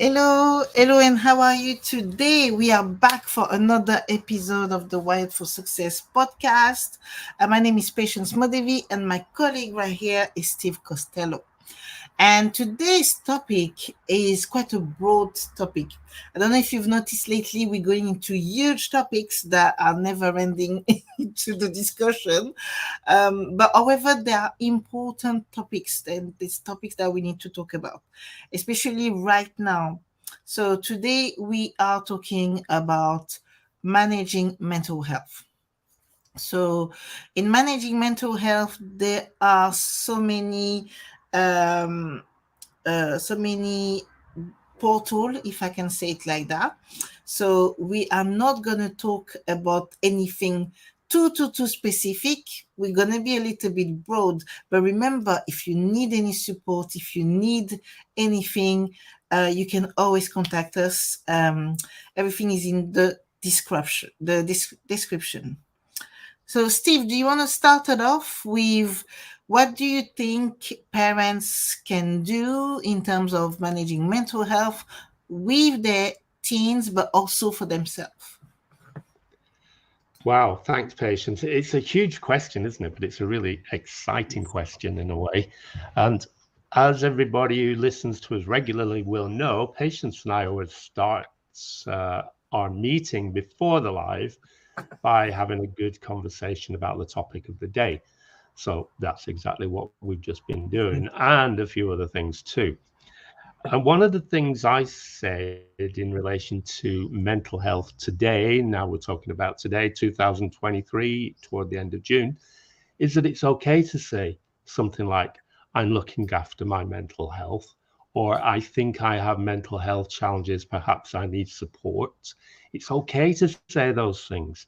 Hello, and how are you today? We are back for another episode of the Wired for Success podcast. My name is Patience Modevi, and my colleague right here is Steve Costello. And today's topic is quite a broad topic. I don't know if you've noticed lately, we're going into huge topics that are never ending into the discussion. But however, there are important topics, and these topics that we need to talk about, especially right now. So today we are talking about managing mental health. So, in managing mental health, there are um, so many portal, if I can say it like that. So we are not going to talk about anything too specific. We're going to be a little bit broad, but remember, if you need any support, if you need anything, you can always contact us. Everything is in the description. So, Steve, do you want to start it off with what do you think parents can do in terms of managing mental health with their teens, but also for themselves? Wow, thanks, Patience. It's a huge question, isn't it? But it's a really exciting question in a way. And as everybody who listens to us regularly will know, Patience and I always start our meeting before the live by having a good conversation about the topic of the day. So that's exactly what we've just been doing, and a few other things too. And one of the things I said in relation to mental health today, now we're talking about today, 2023, toward the end of June, is that it's okay to say something like, I'm looking after my mental health, or I think I have mental health challenges, perhaps I need support. It's okay to say those things.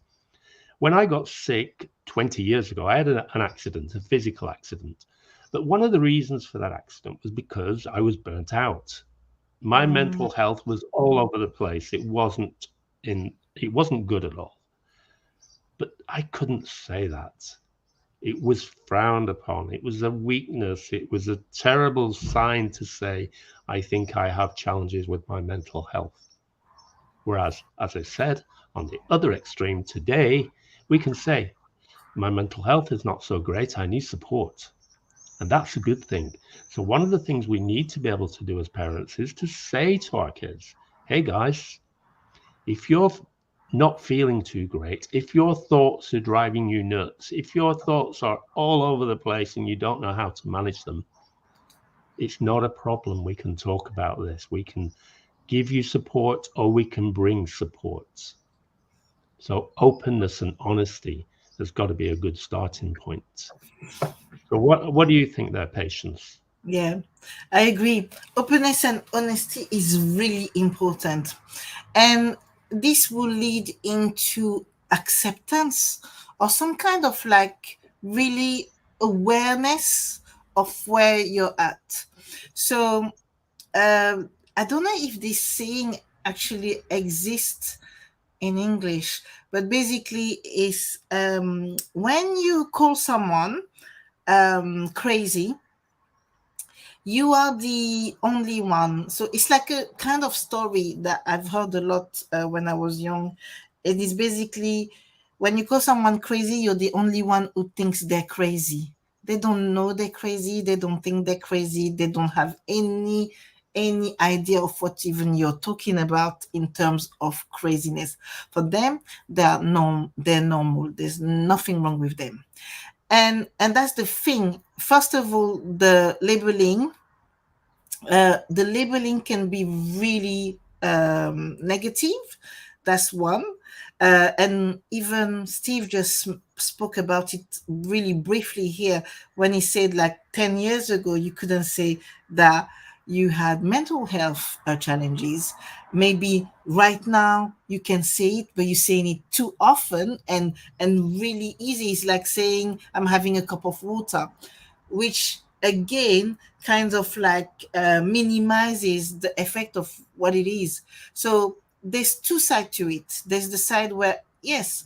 When I got sick 20 years ago, I had an accident, a physical accident. But one of the reasons for that accident was because I was burnt out. My Mm, mental health was all over the place. It wasn't good at all. But I couldn't say that. It was frowned upon. It was a weakness. It was a terrible sign to say, I think I have challenges with my mental health. Whereas, as I said, on the other extreme today, we can say, my mental health is not so great. I need support. And that's a good thing. So, one of the things we need to be able to do as parents is to say to our kids, hey guys, if you're not feeling too great, if your thoughts are driving you nuts, if your thoughts are all over the place and you don't know how to manage them, it's not a problem. We can talk about this. We can give you support or we can bring support. So, openness and honesty has got to be a good starting point. So, what do you think there, Patience? yeah, I agree. Openness and honesty is really important. And this will lead into acceptance or some kind of like really awareness of where you're at. So I don't know if this saying actually exists in English, but basically is when you call someone crazy, you are the only one. So it's like a kind of story that I've heard a lot when I was young. It is basically when you call someone crazy, you're the only one who thinks they're crazy. They don't know they're crazy. They don't think they're crazy. They don't have any idea of what even you're talking about in terms of craziness. For them, they're normal. There's nothing wrong with them. And that's the thing. First of all, the labeling can be really negative. That's one. And even Steve just spoke about it really briefly here when he said, like 10 years ago, you couldn't say that you had mental health challenges. Maybe right now you can say it, but you're saying it too often and really easy. It's like saying, I'm having a cup of water, which again kind of like minimizes the effect of what it is. So there's two sides to it. There's the side where, yes,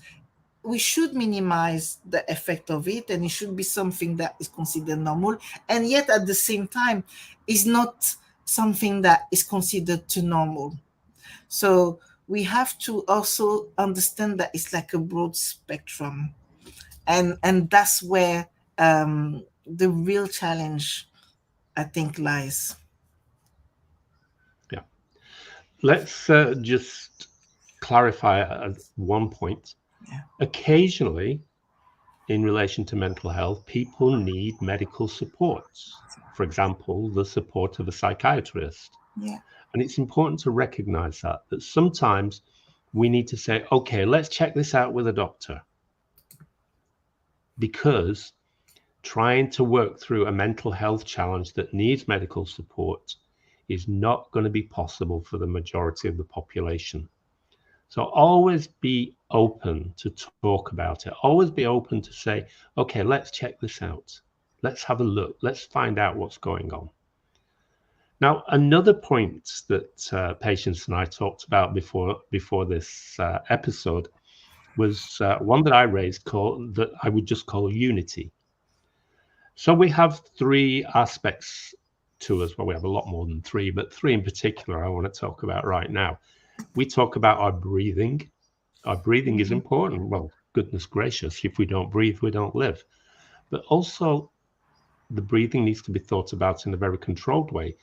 we should minimize the effect of it and it should be something that is considered normal, and yet at the same time is not something that is considered too normal. So we have to also understand that it's like a broad spectrum, and that's where the real challenge, I think, lies. Yeah. Let's just clarify one point. Yeah, Occasionally, in relation to mental health, people need medical support. For example, the support of a psychiatrist. yeah, And it's important to recognize that sometimes we need to say, okay, let's check this out with a doctor, because trying to work through a mental health challenge that needs medical support is not going to be possible for the majority of the population. So always be open to talk about it. Always be open to say, okay, let's check this out. Let's have a look. Let's find out what's going on. Now, another point that Patience and I talked about before this episode was one that I raised, called that I would just call unity. So we have three aspects to us. Well, we have a lot more than three, but three in particular I want to talk about right now. We talk about our breathing. Our breathing is important. Well, goodness gracious, if we don't breathe, we don't live. But also, the breathing needs to be thought about in a very controlled way.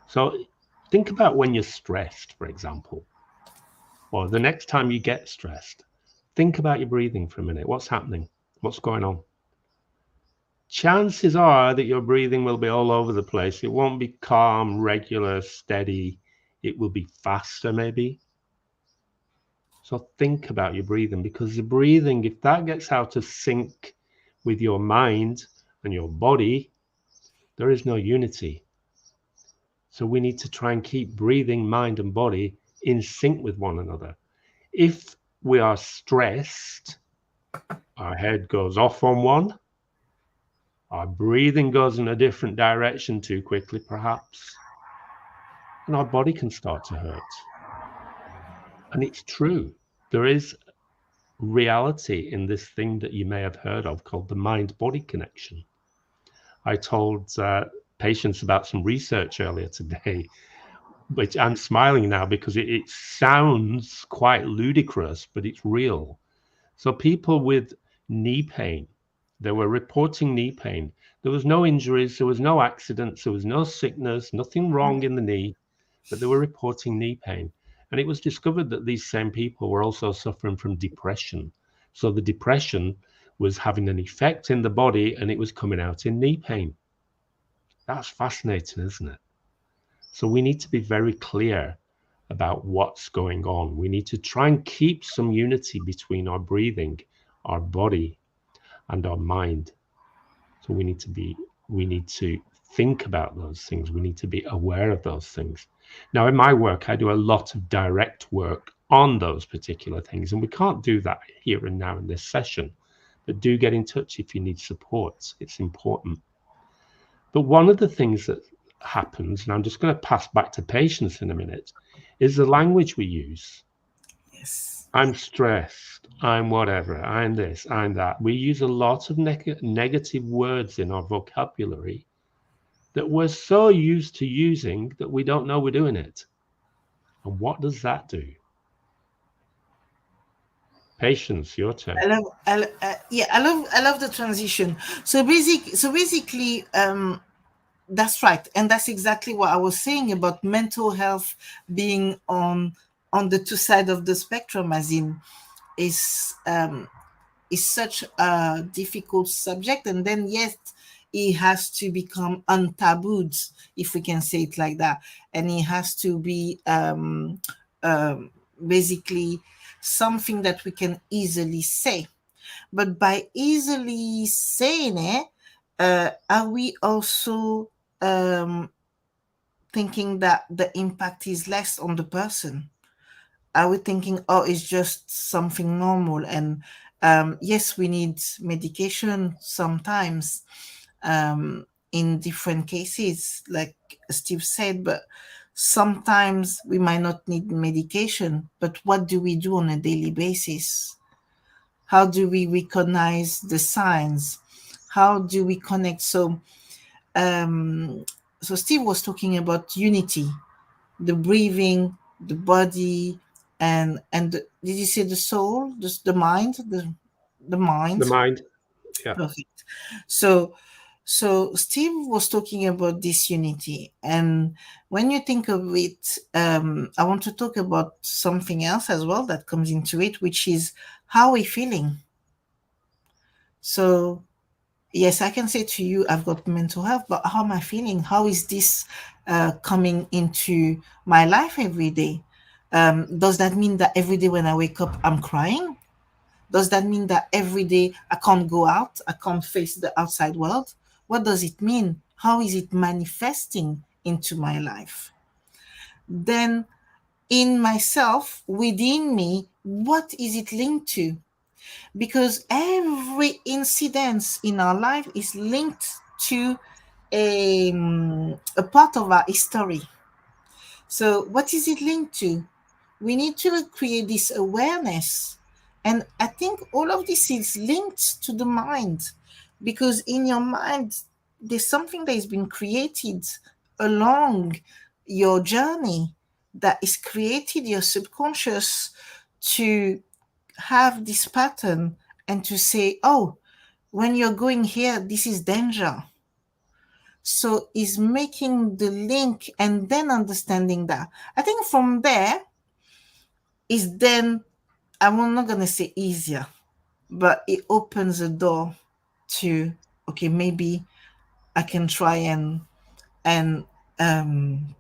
So think about when you're stressed, for example, or the next time you get stressed. Think about your breathing for a minute. What's happening? What's going on? Chances are that your breathing will be all over the place. It won't be calm, regular, steady. It will be faster, maybe. So think about your breathing, because the breathing, if that gets out of sync with your mind and your body, there is no unity. So we need to try and keep breathing, mind, and body in sync with one another. If we are stressed, our head goes off on one, our breathing goes in a different direction too quickly, perhaps, and our body can start to hurt. And it's true. There is reality in this thing that you may have heard of called the mind body connection. I told patients about some research earlier today, which I'm smiling now because it sounds quite ludicrous, but it's real. So people with knee pain, they were reporting knee pain. There was no injuries, there was no accidents, there was no sickness, nothing wrong in the knee, but they were reporting knee pain. And it was discovered that these same people were also suffering from depression. So the depression was having an effect in the body and it was coming out in knee pain. That's fascinating, isn't it? So we need to be very clear about what's going on. We need to try and keep some unity between our breathing, our body, and our mind. So we need to think about those things. We need to be aware of those things. Now, in my work, I do a lot of direct work on those particular things, and we can't do that here and now in this session. But do get in touch if you need support. It's important. But one of the things that happens, and I'm just going to pass back to Patience in a minute, is the language we use. yes. I'm stressed. I'm whatever. I'm this. I'm that. We use a lot of negative words in our vocabulary that we're so used to using that we don't know we're doing it. And what does that do? Patience, your turn. I love the transition. So basically, that's right, and that's exactly what I was saying about mental health being on the two sides of the spectrum, as in is is such a difficult subject, and then yet it has to become untabooed, if we can say it like that, and it has to be um, basically something that we can easily say. But by easily saying it, are we also um, thinking that the impact is less on the person? Are we thinking, oh, it's just something normal? And yes, we need medication sometimes in different cases, like Steve said, but sometimes we might not need medication. But what do we do on a daily basis? How do we recognize the signs? How do we connect? So So Steve was talking about unity, the breathing, the body, and did you say the soul, the mind, the The mind? mind. Yeah. Perfect. So so Steve was talking about this unity, and when you think of it, I want to talk about something else as well that comes into it, which is how we're feeling. So yes, I can say to you, I've got mental health, but how am I feeling? How is this coming into my life every day? Does that mean that every day when I wake up, I'm crying? Does that mean that every day I can't go out? I can't face the outside world? What does it mean? How is it manifesting into my life? Then, in myself, within me, what is it linked to? Because every incident in our life is linked to a part of our history. So, what is it linked to? We need to create this awareness. And I think all of this is linked to the mind because in your mind, there's something that has been created along your journey that is created your subconscious to have this pattern and to say, oh, when you're going here, this is danger. So is making the link and then understanding that. I think from there is then, I'm not gonna say easier, but it opens a door to, okay, maybe I can try and um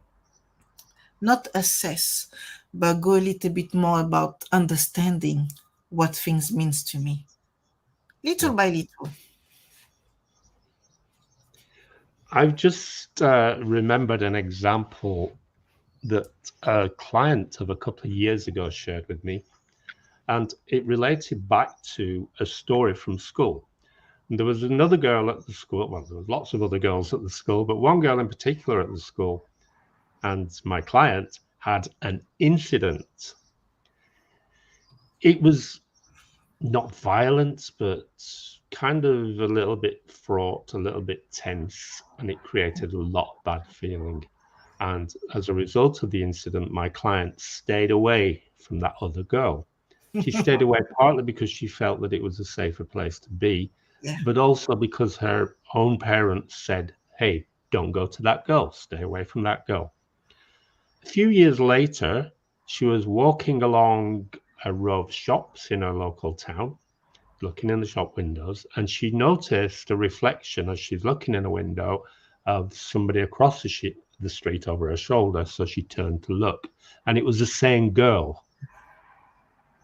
not assess, but go a little bit more about understanding what things means to me, little Yeah. by little. I've just remembered an example that a client of a couple of years ago shared with me, and it related back to a story from school. And there was another girl at the school. Well, there was lots of other girls at the school, but one girl in particular at the school, and my client had an incident. It was not violent, but kind of a little bit fraught, a little bit tense, and it created a lot of bad feeling. And as a result of the incident, my client stayed away from that other girl. She stayed away partly because she felt that it was a safer place to be, Yeah. but also because her own parents said, hey, don't go to that girl, stay away from that girl. A few years later, she was walking along a row of shops in her local town, looking in the shop windows, and she noticed a reflection as she's looking in a window of somebody across the street over her shoulder. So she turned to look, and it was the same girl.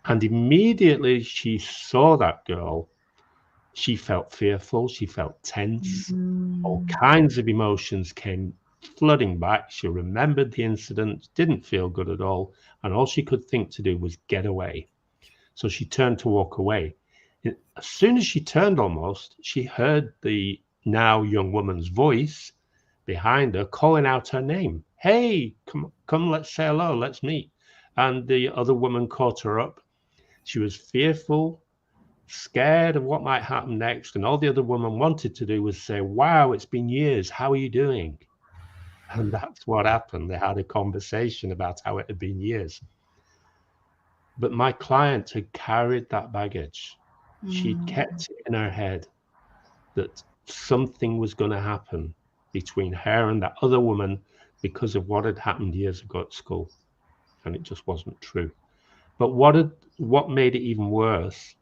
And immediately she saw that girl, she felt fearful, she felt tense, all Mm, kinds of emotions came flooding back. She remembered the incident, didn't feel good at all, and all she could think to do was get away. So she turned to walk away. As soon as she turned almost, she heard the now young woman's voice behind her calling out her name. Hey, come, let's say hello, let's meet. And the other woman caught her up. She was fearful, scared of what might happen next. And all the other woman wanted to do was say, wow, it's been years. How are you doing? And that's what happened. They had a conversation about how it had been years. But my client had carried that baggage. She'd mm, kept it in her head that something was going to happen between her and that other woman because of what had happened years ago at school. And it just wasn't true. But what made it even worse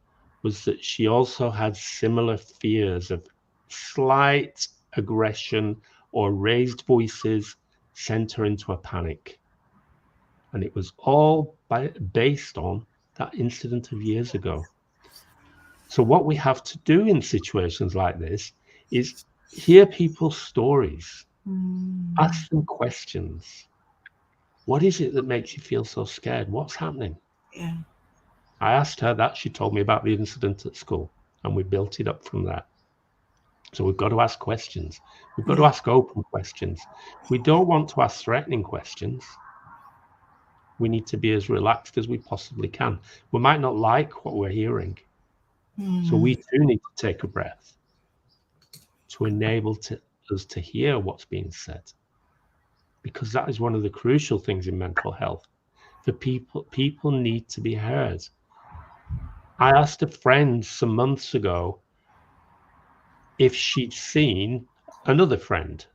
was that she also had similar fears of slight aggression or raised voices sent her into a panic. And it was all based on that incident of years ago. So, what we have to do in situations like this is hear people's stories, mm, ask them questions. What is it that makes you feel so scared? What's happening? yeah. I asked her that. She told me about the incident at school, and we built it up from that. So, we've got to ask questions. We've got to Yeah. ask open questions. We don't want to ask threatening questions. We need to be as relaxed as we possibly can. We might not like what we're hearing. So, Mm, we too need to take a breath to enable us to hear what's being said. because that is one of the crucial things in mental health. For people need to be heard. I asked a friend some months ago if she'd seen another friend,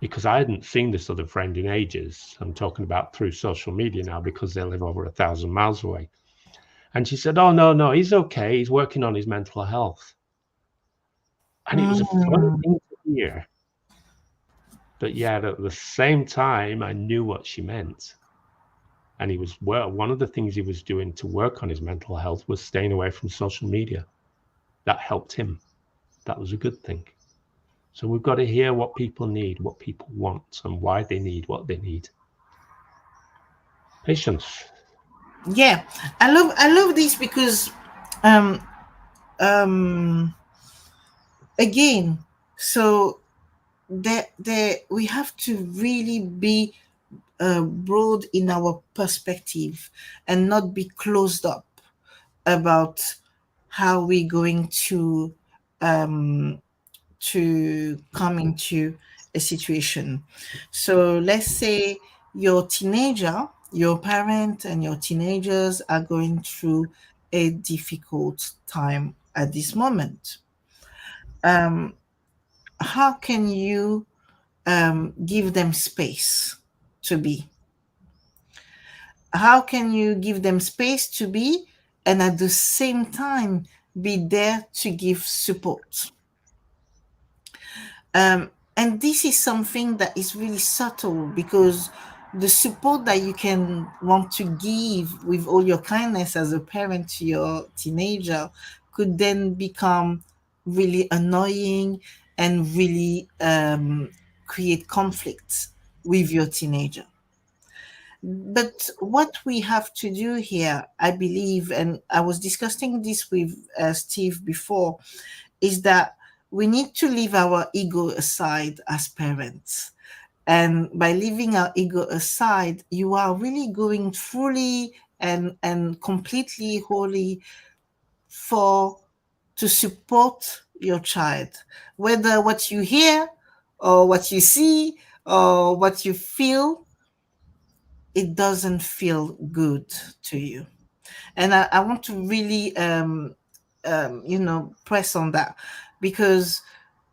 because I hadn't seen this other friend in ages. I'm talking about through social media now, because they live over 1,000 miles away. And she said, "Oh, no, no, he's okay. He's working on his mental health." And it was a funny Mm. thing to hear. But yet at the same time, I knew what she meant. And he was, well, one of the things he was doing to work on his mental health was staying away from social media. That helped him. That was a good thing. So we've got to hear what people need, what people want, and why they need what they need. Patience. Yeah, I love this because um um again, so there we have to really be broad in our perspective and not be closed up about how we're going um to come into a situation. So let's say your parent and your teenagers are going through a difficult time at this moment. Um, how can you give them space to be? How can you give them space to be and at the same time be there to give support? And this is something that is really subtle because the support that you can want to give with all your kindness as a parent to your teenager could then become really annoying and really create conflict with your teenager. But what we have to do here, I believe, and I was discussing this with Steve before, is that we need to leave our ego aside as parents. And by leaving our ego aside, you are really going fully and completely wholly for to support your child, whether what you hear or what you see or what you feel, it doesn't feel good to you. And I want to really press on that because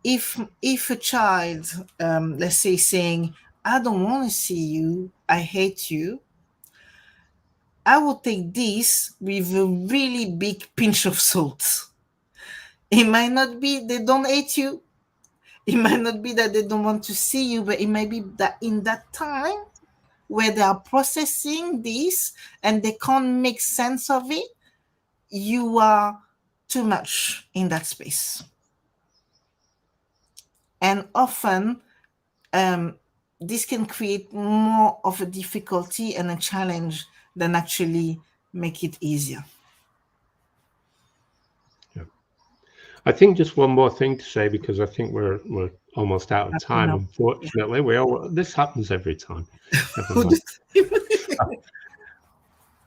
if a child, let's say, saying, "I don't want to see you, I hate you," I will take this with a really big pinch of salt. It might not be they don't hate you, it might not be that they don't want to see you, but it might be that in that time where they are processing this and they can't make sense of it, you are too much in that space. And often, um, this can create more of a difficulty and a challenge than actually make it easier. Yeah. I think just one more thing to say, because I think we're almost out of You time. know, yeah. Unfortunately, we all this happens every time. Never Who mind. does-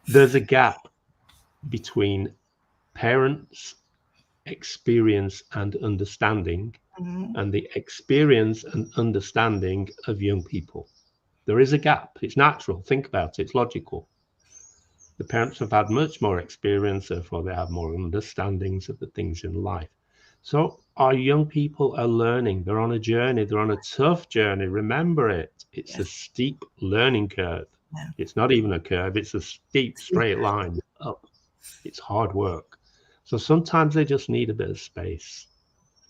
There's a gap between parents' experience and understanding Mhm. and the experience and understanding of young people. There is a gap. It's natural. Think about it. It's logical. The parents have had much more experience, therefore they have more understandings of the things in life. So our young people are learning. They're on a journey. They're on a tough journey. Remember it. It's a Yes. steep learning curve. Yeah. It's not even a curve. It's a steep straight line up. It's hard work. So sometimes they just need a bit of space.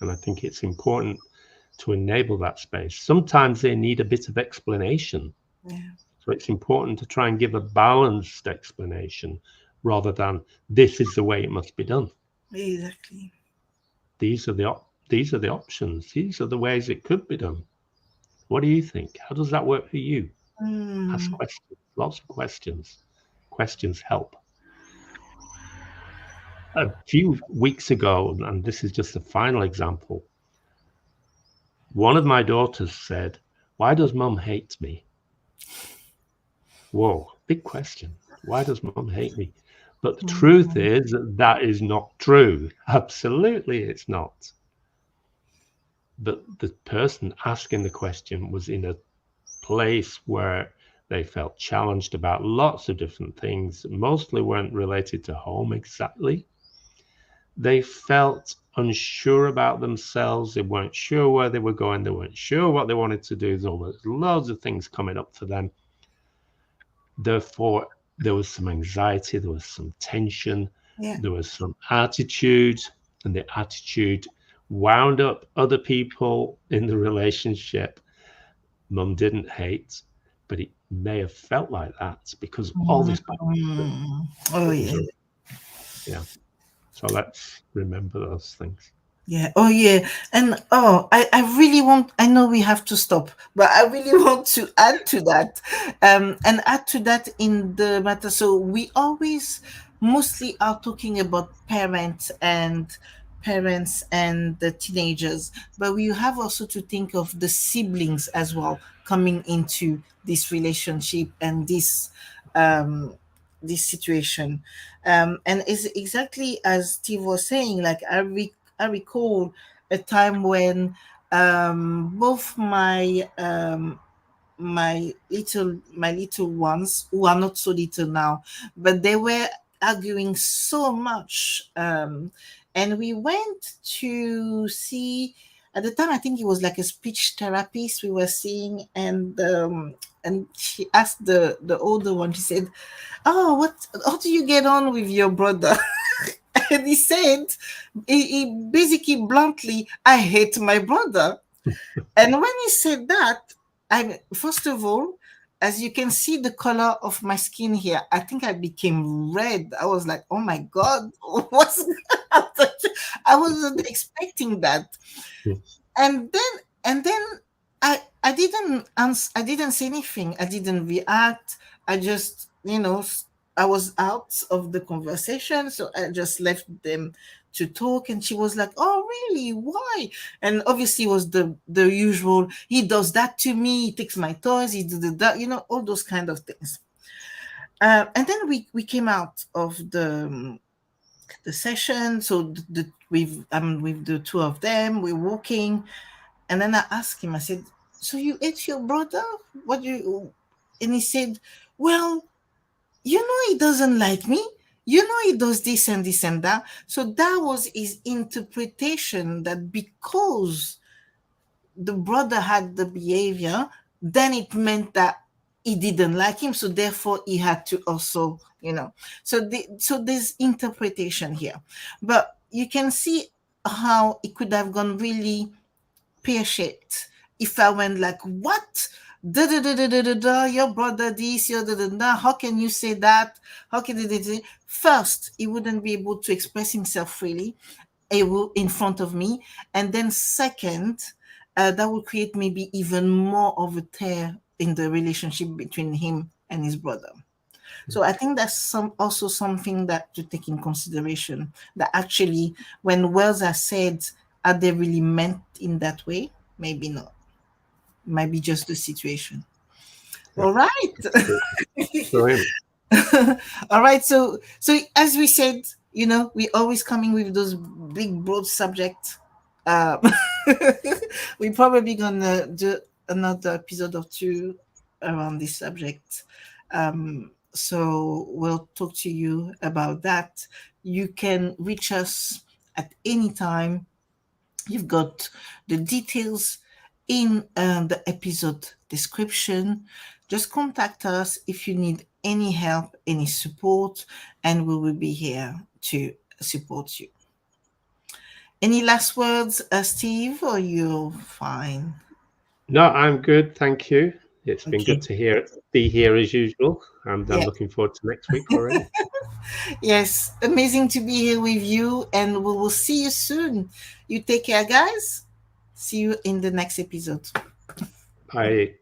And I think it's important to enable that space. Sometimes they need a bit of explanation. Yeah. So it's important to try and give a balanced explanation rather than this is the way it must be done. Exactly. These are the options. These are the ways it could be done. What do you think? How does that work for you? Ask Mm. questions. Lots of questions. Questions help. A few weeks ago, and this is just a final example, one of my daughters said, "Why does mum hate me?" Whoa, big question. Why does mum hate me? But the truth Mm. is that that is not true. Absolutely, it's not. But the person asking the question was in a place where they felt challenged about lots of different things, mostly weren't related to home exactly. They felt unsure about themselves. They weren't sure where they were going. They weren't sure what they wanted to do. There was loads of things coming up for them. Therefore, there was some anxiety, there was some tension, Yeah. there was some attitude, and the attitude wound up other people in the relationship. Mum didn't hate, but it may have felt like that because of all this back Mm. Oh that was yeah. around. Yeah. So let's remember those things. Yeah. Oh, yeah. And I really want, I know we have to stop, but I really want to add to that, and add to that in the matter. So we always mostly are talking about parents and the teenagers, but we have also to think of the siblings as well coming into this relationship and um, this situation. And is exactly as Steve was saying, like I recall a time when both my little ones, who are not so little now, but they were arguing so much, and we went to see, at the time I think it was like a speech therapist we were seeing, and she asked the older one, she said, "Oh, what how do you get on with your brother?" And he said, he basically bluntly, "I hate my brother." And when he said that, I first of all, as you can see the color of my skin here, I think I became red. I was like, "Oh my god, what's?" I wasn't expecting that. And then I didn't answer, I didn't say anything, I didn't react. I just, I was out of the conversation, so I just left them to talk. And she was like, "Oh really, why?" And obviously it was the usual, "He does that to me, he takes my toys, he did that," all those kind of things. And then we came out of the session. So with the two of them, we're walking. And then I asked him, I said, "So you ate your brother? What do you?" And he said, "Well, he doesn't like me. He does this and this and that." So that was his interpretation, that because the brother had the behavior, then it meant that he didn't like him. So therefore he had to also, so there's interpretation here. But you can see how it could have gone really pear shaped if I went like, "What? Da, da, da, da, da, da, da, your brother this, your da, da, da, how can you say that? How can First, he wouldn't be able to express himself freely in front of me. And then second, that would create maybe even more of a tear in the relationship between him and his brother. So I think that's also something that to take in consideration, that actually when words are said, are they really meant in that way? Maybe not. Might be just the situation. Yeah. All right. Brilliant. All right. So as we said, we always coming with those big broad subjects. Um, we probably gonna do another episode or two around this subject. So we'll talk to you about that. You can reach us at any time. You've got the details in the episode description. Just contact us if you need any help, any support, and we will be here to support you. Any last words, Steve, or you're fine? No, I'm good. Thank you. It's been good Okay. to be here as usual, and I'm Yeah. looking forward to next week already. Yes. Amazing to be here with you, and we will see you soon. You take care, guys. See you in the next episode. I